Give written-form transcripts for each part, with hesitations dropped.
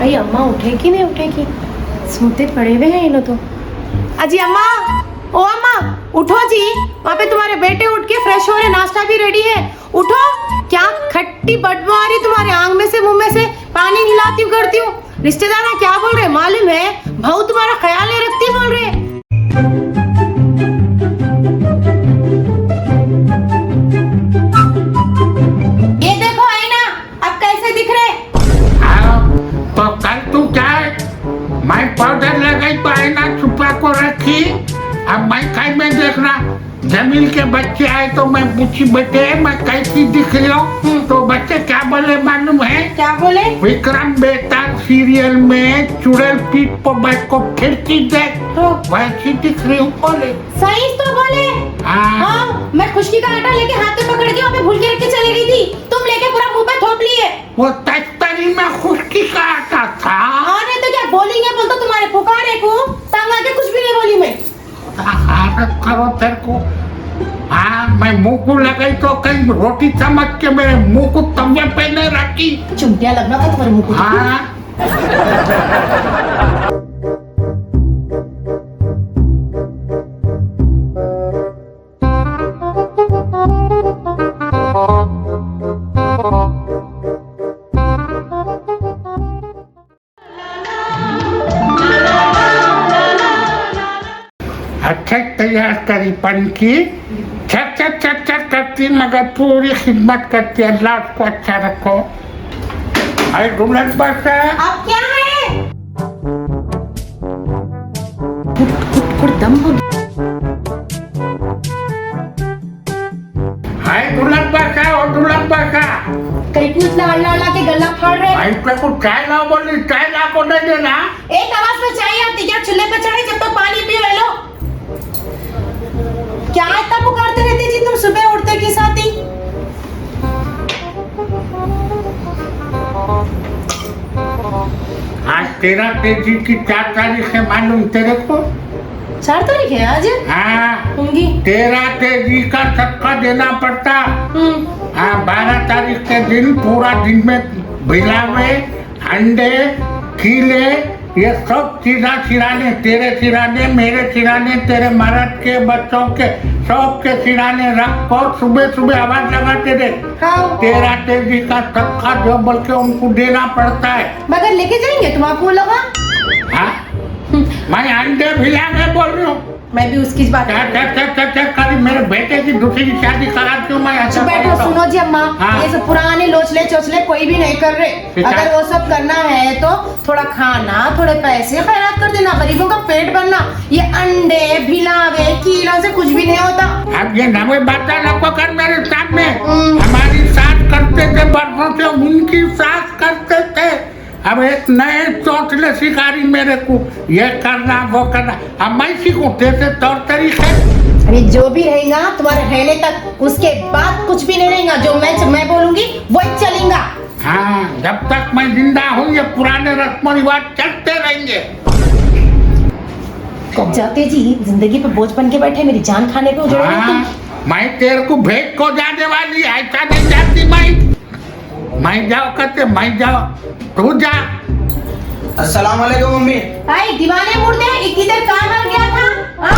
अरे अम्मा उठेगी नहीं उठेगी, सोते पड़े हुए हैं ये लोग तो। अजी अम्मा, ओ अम्मा उठो जी, वहाँ पे तुम्हारे बेटे उठ के फ्रेश हो रहे, नाश्ता भी रेडी है, उठो। क्या खट्टी बदबू आ रही तुम्हारे आंख में से, मुंह में से, पानी हिलाती हूँ करती हूँ। रिश्तेदार क्या बोल रहे मालूम है, भाऊ तुम्हारा ख्याल नहीं रखती बोल रहे। ये देखो आईना, अब कैसे दिख रहे? तो कल तू क्या है, मैं पाउडर लगाई तो आईना छुपा को रखी। अब मैं कहीं में देखना, जमील के बच्चे आए तो मैं पूछी बेटे मैं कैसी दिख रही हूँ, तो बच्चे क्या बोले मालूम है? क्या बोले? विक्रम बेटा सीरियल में चुड़ैल पीठ पर बैठ को फिरती देख तो वैसी दिख रही हूँ बोले। सही तो बोले। हाँ, मैं खुशकी का आटा लेके हाथ में पकड़ के वहाँ पे भूल के रख के चली गई थी, तुम लेके पूरा मुंह पे थोप लिए। वो तस्तरी में खुशकी का आटा था। हाँ नहीं तो क्या बोलेंगे, बोल तो तुम्हारे पुकारे को टांग आके कुछ भी नहीं बोली मैं। करो तेरे को। हाँ मैं मुंह को लगाई तो कहीं रोटी समझ के मेरे मुंह को तवे पे नहीं रखी। चुंटिया लगना था तुम्हारे मुंह को। हाँ अच्छा तैयार करी पन की, छट छट छट छट करती मगर पूरी खिदमत करती है। अल्लाह उसको अच्छा रखो। अरे दुल्हन बस अब क्या है? दम हो। हाय दुल्हन बस और दुल्हन बस कहीं कुछ ला के गला फाड़ रहे। भाई पे कुछ चाय लाओ बोली, चाय ला को नहीं देना। एक आवाज में चाय आती क्या? चूल्हे पे चढ़े जब तक पानी पियो ले लो। क्या इतना पुकारते रहते जी तुम सुबह उठते के साथ ही? आज 13 तेजी की 4 तारीख है मालूम तेरे को? 4 तारीख है आज? हाँ होंगी। 13 तेजी का सबका देना पड़ता। हाँ 12 तारीख के दिन पूरा दिन में भिलावे अंडे खीले ये सब चीज़ा सिराने, तेरे सिराने मेरे सिराने तेरे मर्द के बच्चों के सब के सिराने रख कर सुबह सुबह आवाज लगाते दे। हाँ। 13 तेजी का सबका जो बोल के उनको देना पड़ता है। मगर लेके जाएंगे तुम आपको लगा? हाँ मैं अंडे भिलाने बोल रही हूँ। मैं भी उसकी बात करी मेरे बेटे की दूसरी शादी करा क्यों मैं ऐसा बैठो सुनो जी अम्मा। हाँ। ये सब पुराने लोचले चोचले कोई भी नहीं कर रहे। अगर वो सब करना है तो थोड़ा खाना थोड़े पैसे खैरात कर देना, गरीबों का पेट भरना। ये अंडे भिलावे कीलों से कुछ भी नहीं होता। अब ये नवे बात नको कर मेरे सामने। हमारी सास करते थे बरसों से, उनकी सास करते थे। अब एक नए चौचले शिकारी मेरे को ये करना वो करना, अब मैं सीखूं जैसे तौर तरीके। अरे जो भी रहेगा तुम्हारे रहने तक, उसके बाद कुछ भी नहीं रहेगा। जो मैं बोलूंगी वही चलेगा। हाँ जब तक मैं जिंदा हूँ ये पुराने रस्म रिवाज चलते रहेंगे। कब जाते जी, जिंदगी पे बोझ बन के बैठे, मेरी जान खाने पे उजड़े रहते। मैं तेरे को भेज को जाने वाली, ऐसा नहीं जाती मैं जाओ करते मैं जाओ तू जा। अस्सलाम वालेकुम मम्मी। भाई दीवाने मुर्दे, इतनी देर कहाँ मर गया था? हाँ?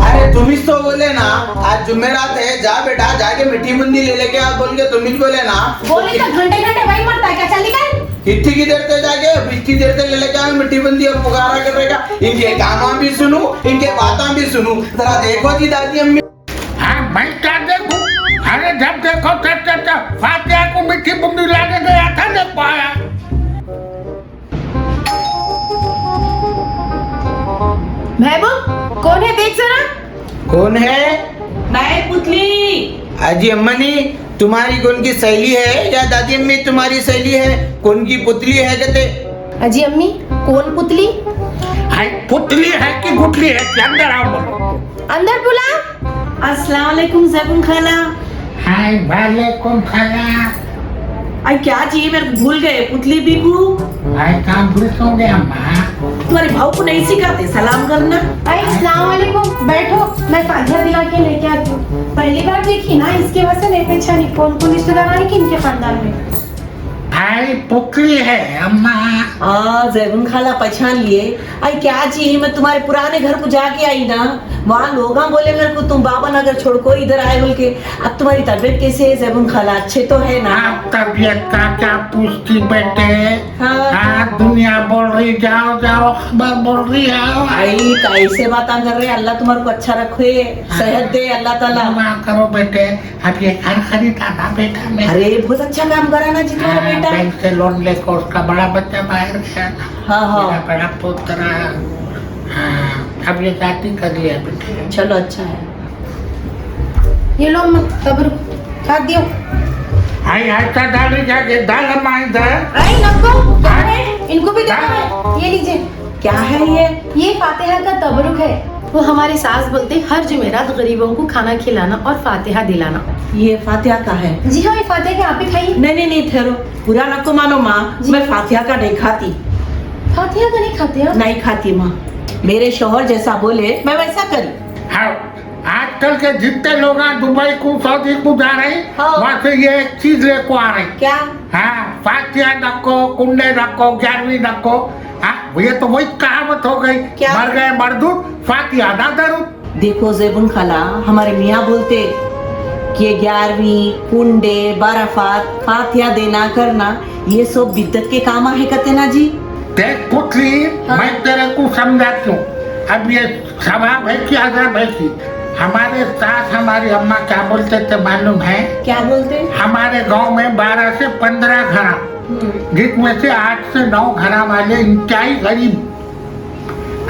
अरे तुम ही तो बोले ना आज जुमेरात है, जा बेटा जाके मिट्टी बुंदी ले लेके आ बोल के तुम ही बोले ना। बोले तो घंटे घंटे वही मरता है क्या? चल निकल। इतनी की देर से जाके इतनी देर से ले लेके आ मिट्टी बुंदी और पुकारा करेगा। इनके गाना भी सुनूं इनके बातें भी सुनूं, जरा देखो जी दादी अम्मी। हाँ मैं क्या देखूं? अरे जब देखो तब फातिहा को मिट्टी बुंदी लाने गया था नहीं पाया। महबूब कौन है देख जरा। कौन है? मैं पुतली। अजी अम्मी तुम्हारी कौन की सहेली है या दादी अम्मी तुम्हारी सहेली है? कौन की पुतली है कहते? अजी अम्मी कौन पुतली? हाय पुतली है कि गुटली है कि अंदर आओ बोलो। अंदर बुला। अस्सलाम वालेकुम ज़ैबुन खाला। हाय वालेकुम सलाम। आई क्या चाहिए मेरे को भूल गए पुतली बीबू। भाई काम भूल सो गया माँ। तुम्हारे भाव को नहीं सिखाते सलाम करना। अस्सलाम वालेकुम, बैठो मैं फातिहा दिला के लेके आती हूँ। पहली बार देखी ना, इसके वजह से नहीं पहचानी कौन कौन रिश्तेदार आए कि इनके खानदान में। भाई पुकली है अम्मा। जैबुन खाला पहचान लिए। आई क्या जी, मैं तुम्हारे पुराने घर को जाके आई ना, वहाँ लोग बोले मेरे को तुम बाबा नगर छोड़ को इधर आए बोल के। अब तुम्हारी तबीयत कैसे है जैबुन खाला, अच्छे तो है ना? आप तबीयत का क्या पूछती बेटे? हाँ। दुनिया बोल रही जाओ जाओ, खबर बोल रही आओ। आई कैसे बातें कर रहे, अल्लाह तुम्हारे को अच्छा रखे, सेहत दे अल्लाह ताला। दुआ करो बेटे। अब ये घर खरीदा ना बेटा मैं। अरे बहुत अच्छा काम करा ना जी तुम्हारा बेटा। बैंक से लोन लेकर उसका बड़ा बच्चा बाहर गया ना। हाँ। मेरा बड़ा पुत्र। अब ये शादी कर लिया बेटे। चलो अच्छा है। ये लो अम्मा तबरू खा दियो। हाय ऐसा डाली जाके दाल अम्मा इधर। आई नको क्या है, इनको भी देना है। ये लीजिए, क्या है ये फातिहा का तबरुक है। वो हमारी सास बोलते हर जुमेरात गरीबों को खाना खिलाना और फातिहा दिलाना। ये फातिहा का है? जी हाँ, ये फातिहा का आप ही खाइए। नहीं ठहरो, पूरा नको मानो माँ, मैं फातिहा का नहीं खाती। फातिहा का नहीं खाते हो? नहीं खाती माँ, मेरे शोहर जैसा बोले मैं वैसा करी। हाँ, आजकल के जितने लोग दुबई को सऊदी को जा रहे हैं, हाँ। वहाँ से ये एक चीज लेको आ रहे हैं। क्या? हाँ, फातिहा रखो, कुंडे रखो, 11वीं रखो। हाँ, ये तो वही कहावत हो गई। क्या? मर गए मरदूत, फातिहा ना दरूद। देखो ज़ैबुन खाला, हमारे मियाँ बोलते कि 11वीं कुंडे बाराफात फातिहा देना करना ये सब बिद्दत के काम है कहते ना जी। देख पुतली, हाँ। मैं तेरे को समझाती हूँ। अब ये सवाब है कि अजब है कि हमारे सास हमारी अम्मा क्या बोलते थे मालूम है? क्या बोलते? हमारे गांव में 12 से 15 घर, जिसमें से 8 से 9 घर वाले इंतहाई गरीब।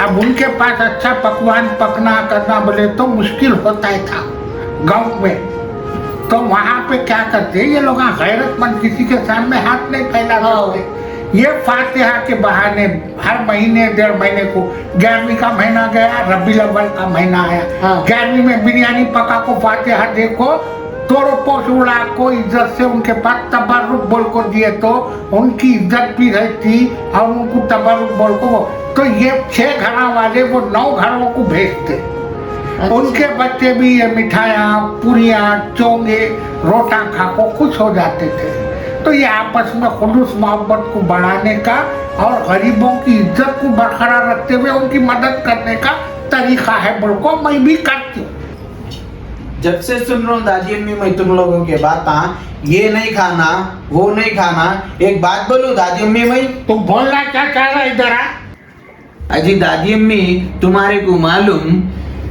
अब उनके पास अच्छा पकवान पकना करना बोले तो मुश्किल होता ही था गांव में। तो वहाँ पे क्या करते ये लोग, गैरतमंद किसी के सामने हाथ नहीं फैला करते। ये फातिहा के बहाने हर महीने 1.5 महीने को, 11वीं का महीना गया, रबीउल अव्वल का महीना आया, 11वीं में बिरयानी पका को फातिहा देखो, तोड़ो पोछ उड़ा को इज्जत से उनके पास तबर्रुक बोल को दिए तो उनकी इज्जत भी रहती और उनको तबर्रुक बोल को। तो ये 6 घरों वाले वो 9 घरों को भेजते। उनके बच्चे भी ये मिठाइयाँ, पूरियाँ, चोंगे, रोटा खा को खुश हो जाते थे। तो ये आपस में खुलूस मोहब्बत को बढ़ाने का और गरीबों की इज्जत को बरकरार रखते हुए उनकी मदद करने का तरीका है, बोल को मैं भी करती हूँ। जब से सुन रहा हूँ दादी अम्मी मैं तुम लोगों के बात, ये नहीं खाना वो नहीं खाना। एक बात बोलूं दादी अम्मी, मैं तुम बोलना क्या चाह रहा इधर आ? अजी दादी अम्मी, तुम्हारे को मालूम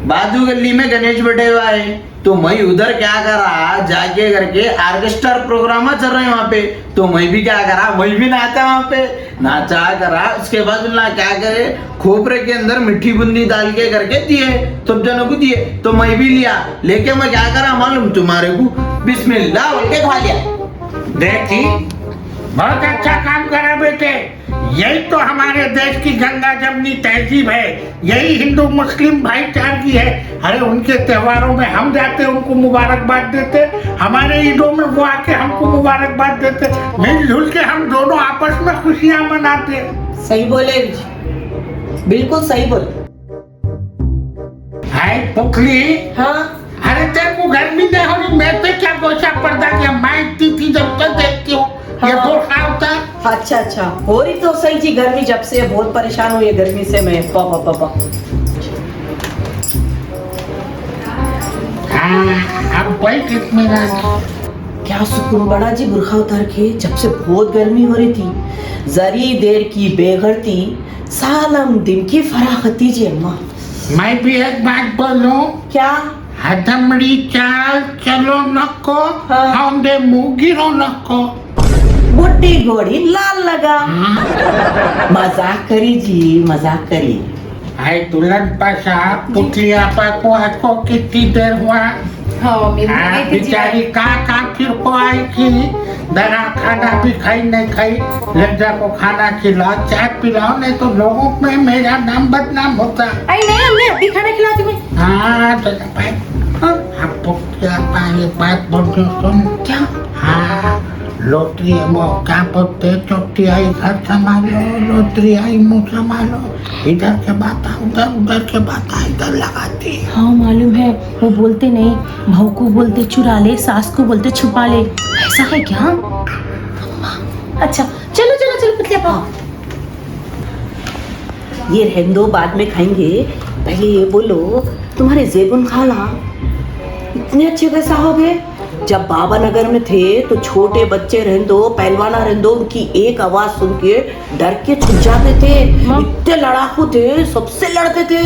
बाजू गली में गणेश बैठे हुआ है, तो मैं उधर क्या करा जाके करके ऑर्केस्ट्रा प्रोग्राम चल रहे हैं वहाँ पे, तो मैं भी क्या करा, मैं भी नाचा वहाँ पे, नाचा करा। उसके बाद ना क्या करे, खोपरे के अंदर मिट्टी बूंदी डाल के करके दिए, सब जनों को दिए। तो मैं भी लिया, लेके मैं क्या करा मालूम तुम्हारे को, बिस्मिल्लाह बोल के खा लिया। देखी, बहुत अच्छा काम करा बेटे। यही तो हमारे देश की गंगा जमनी तहजीब है, यही हिंदू मुस्लिम भाईचारगी है। अरे उनके त्योहारों में हम जाते उनको मुबारकबाद देते, हमारे ईदों में वो आके हमको मुबारकबाद देते, मिलजुल के हम दोनों आपस में खुशियां मनाते। सही बोले, बिल्कुल सही बोले। हाय पुकली, हाँ अरे तेरे को गर्मी नहीं हो रही, मैं पे क्या गोशा पर्दा किया, मैं इतनी थी जब तक देखती हूँ। ये हाँ। 2 साल था। अच्छा हो रही तो सही जी, गर्मी जब से बहुत परेशान हुई है गर्मी से मैं। पापा अब बैठ इसमें क्या सुकून बड़ा जी, बुरखा उतार के। जब से बहुत गर्मी हो रही थी, जरी देर की बेगरती सालम दिन की फराखती जी अम्मा। मैं भी एक बात बोलूं, क्या? हदमड़ी चाल चलो नको, हाँ। हम दे मुँह गिरो नको। बुढ़ी घोड़ी लाल लगा। मजाक करी जी, मजाक करी। हाय दुल्हन पाशा, पुतली आपा को आज को कितनी देर हुआ? हाँ मेरी हाँ, आई थी जी। बेचारी कहाँ फिर को आई थी, दरा खाना भी खाई नहीं खाई, लज्जा को खाना खिलाओ, चाय पिलाओ, नहीं तो लोगों में मेरा नाम बदनाम होता। आई नहीं, हमने अभी खाना खिलाती मैं। हाँ तो आपको क्या पाए बात बोलते सुन। क्या? हाँ, लोटरी क्या बोलते, चोटी आई घर संभालो, लोटरी आई मुँह संभालो, इधर के बात उधर, उधर के बात इधर लगाती। हाँ मालूम है, वो बोलते नहीं, बहू को बोलते चुरा ले, सास को बोलते छुपा ले, ऐसा है क्या? अच्छा चलो चलो चलो पतले पाओ। ये रहने दो, बाद में खाएंगे। पहले ये बोलो, तुम्हारे ज़ैबुन खाला इतने अच्छे कैसा हो गए? जब बाबा नगर में थे तो छोटे बच्चे रहने दो, पहलवाना रहने दो, उनकी एक आवाज सुन के डर के छुप जाते थे। इतने लड़ाकू थे, सबसे लड़ते थे,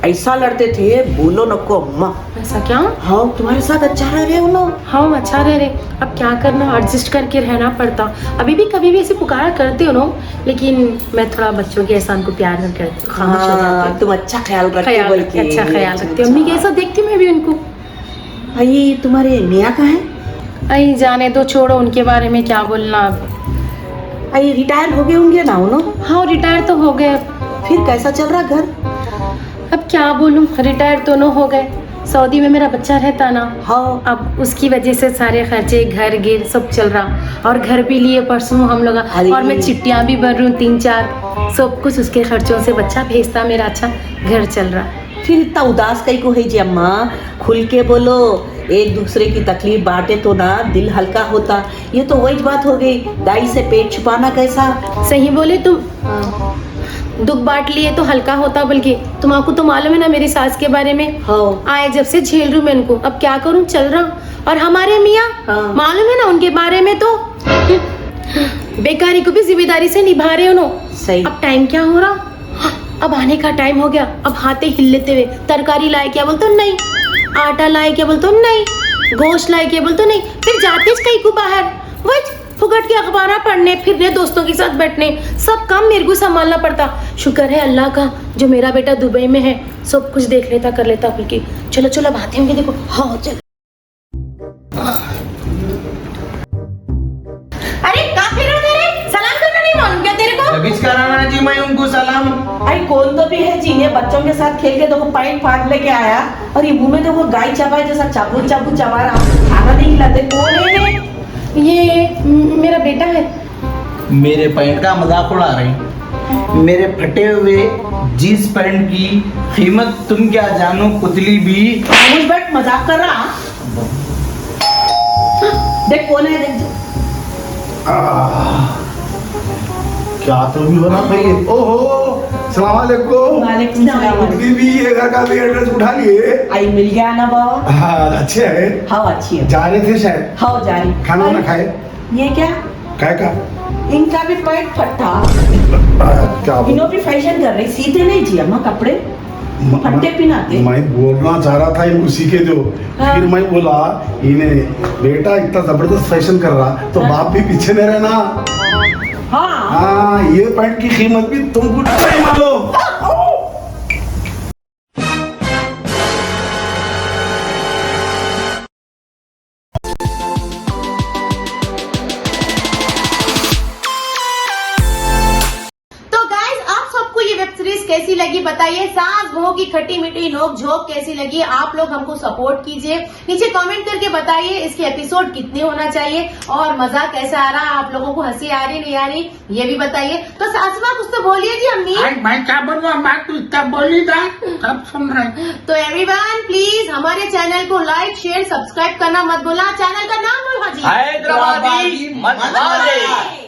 ऐसा लड़ते थे बोलो नको अम्मा। ऐसा क्या? हाँ, तुम्हारे साथ अच्छा रह रहे हो ना? हाँ अच्छा रह रहे, अब क्या करना, एडजस्ट करके रहना पड़ता। अभी भी कभी भी ऐसे पुकारा करते हो ना, लेकिन मैं थोड़ा बच्चों के एहसान को प्यार न करती हूँ, खामोश हो जाती हूँ। तुम अच्छा ख्याल रखते हो, ख्याल रखती, अच्छा ख्याल रखती हूँ। अम्मी कैसा देखती हूँ मैं भी उनको। भाई तुम्हारे मियाँ कहाँ है? आई जाने दो, छोड़ो उनके बारे में क्या बोलना अब। आई रिटायर हो गए होंगे ना उन्होंने? हाँ रिटायर तो हो गए। फिर कैसा चल रहा घर? अब क्या बोलूं, रिटायर दोनों हो गए। सऊदी में मेरा बच्चा रहता ना, हाँ। अब उसकी वजह से सारे खर्चे, घर गिर सब चल रहा, और घर भी लिए परसों हम लोग, अरे। और मैं चिट्टियाँ भी भर रही हूँ 3-4, सब कुछ उसके खर्चों से बच्चा भेजता मेरा, अच्छा घर चल रहा। फिर इतना उदास कहीं को है जी अम्मा? खुल के बोलो, एक दूसरे की तकलीफ बांटे तो ना दिल हल्का होता। ये तो वही बात हो गई, दाई से पेट छुपाना कैसा? सही बोले तुम, दुख बांट लिए तो हल्का होता, बल्कि तुमको तो मालूम है ना मेरी सास के बारे में। हाँ। आए जब से झेल रही हूँ मैं इनको, अब क्या करूँ, चल रहा। और हमारे मियाँ, हाँ। मालूम है ना उनके बारे में, तो बेकारी को भी जिम्मेदारी से निभा रहे हो ना। सही। अब टाइम क्या हो रहा, अब आने का टाइम हो गया, अब हाथे हिल लेते हुए, तरकारी लाए क्या बोलते हो, नहीं। आटा लाए क्या बोलते हो, नहीं। गोश्त लाए क्या बोलते हो, नहीं। फिर जाते कहीं को बाहर, वही फुगट के अखबार पढ़ने फिरने, दोस्तों के साथ बैठने, सब काम मेरे को संभालना पड़ता। शुक्र है अल्लाह का जो मेरा बेटा दुबई में है, सब कुछ देख लेता कर लेता। बल्कि चलो चलो बातें होंगी, देखो। हाँ चलो। अरे कहाँ फिर रहे तेरे, सलाम करना नहीं मालूम क्या तेरे को? रबिश कराना जी मैं उनको सलाम। आई कौन तो भी है जी, ये बच्चों के साथ खेल के देखो पैंट फाड़ लेके आया, और ये मुंह में देखो गाय चबाए जैसा चाबू चाबू चबा रहा, खाना नहीं खिलाते। कौन है ये? ये मेरा बेटा है। मेरे पैंट का मजाक उड़ा रही। मेरे फटे हुए जींस पैंट की कीमत तुम क्या जानो पुतली भी। खामोश बैठ, मजाक कर रहा। देख कौन है, देख। क्या तो भी बना भाई। ओहो, सलाम अलैकुम। वालेकुम सलाम। खुद भी ये घर का भी एड्रेस उठा लिए। आई मिल गया ना बाबा? हाँ अच्छे है। हाँ अच्छी है। जा रहे थे शायद। हाँ जा रही। खाना वाना खाए? ये क्या? काय का? इनका भी पैंट फटा, क्या इन्हों भी फैशन कर रही, सीधे नहीं जी अम्मा कपड़े, फट्टे पिनाते। मैं बोलना चाह रहा था इनको सीखे दो। हाँ। फिर मैं बोला इन्हें, बेटा इतना जबरदस्त फैशन कर रहा तो हाँ। बाप भी पीछे नहीं रहना। हाँ हाँ, ये पैंट की कीमत भी तुमको नहीं मालूम। तो गाइस आप सबको ये वेब सीरीज कैसी लगी बताइए, सास बहू की खट्टी मीठी नोक झोंक कैसी लगी, आप लोग हमको सपोर्ट कीजिए, नीचे कमेंट करके बताइए इसके एपिसोड कितने होना चाहिए, और मजा कैसा आ रहा, आप लोगों को हंसी आ रही नहीं आ रही ये भी बताइए। तो सास माँ कुछ तो बोलिए जी अम्मी। आज मैं क्या बोलूँ, बात तो इतना बोली था, सब सुन रहे। तो एवरीवन प्लीज हमारे चैनल को लाइक शेयर सब्सक्राइब करना मत भूलना, चैनल का नाम बोलो जी, हैदराबादी मसाले।